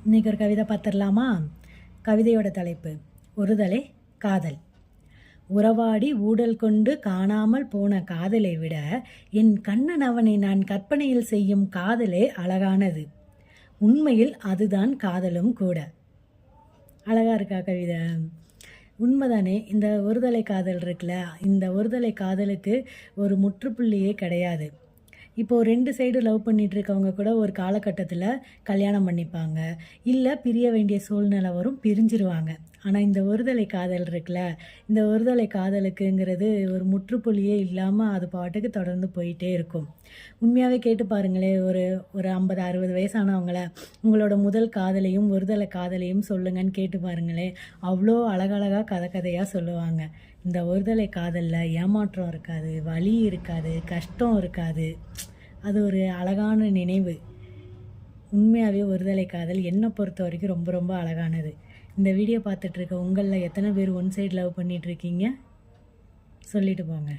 இன்றைக்கி ஒரு கவிதை பார்த்துடலாமா? கவிதையோட தலைப்பு ஒருதலை காதல். உறவாடி ஊடல் கொண்டு காணாமல் போன காதலை விட என் கண்ணன் அவனை நான் கற்பனையில் செய்யும் காதலே அழகானது. உண்மையில் அதுதான் காதலும் கூட. அழகா இருக்கா கவிதை? உண்மைதானே? இந்த ஒருதலை காதல் இருக்குல்ல, இந்த ஒருதலை காதலுக்கு ஒரு முற்றுப்புள்ளியே கிடையாது. இப்போது 2 சைடு லவ் பண்ணிகிட்டு இருக்கவங்க கூட ஒரு காலகட்டத்தில் கல்யாணம் பண்ணிப்பாங்க, இல்லை பிரிய வேண்டிய சூழ்நிலை வரும், பிரிஞ்சிருவாங்க. ஆனால் இந்த ஒருதலை காதல் இருக்குல்ல, இந்த ஒருதலை காதலுக்குங்கிறது ஒரு முற்றுப்புள்ளியே இல்லாமல் அது பாட்டுக்கு தொடர்ந்து போயிட்டே இருக்கும். உண்மையாகவே கேட்டு பாருங்களேன், ஒரு ஒரு 50-60 வயசானவங்கள உங்களோட முதல் காதலையும் ஒருதலை காதலையும் சொல்லுங்கன்னு கேட்டு பாருங்களேன், அவ்வளோ அழகழகாக கதையாக சொல்லுவாங்க. இந்த ஒருதலை காதலில் ஏமாற்றம் இருக்காது, வலி இருக்காது, கஷ்டம் இருக்காது. அது ஒரு அழகான நினைவு. உண்மையாகவே ஒருதலை காதல் என்னை பொறுத்த வரைக்கும் ரொம்ப ரொம்ப அழகானது. இந்த வீடியோ பார்த்துட்ருக்க உங்களில் எத்தனை பேர் ஒன் சைடு லவ் பண்ணிகிட்ருக்கீங்க? சொல்லிட்டு போங்க.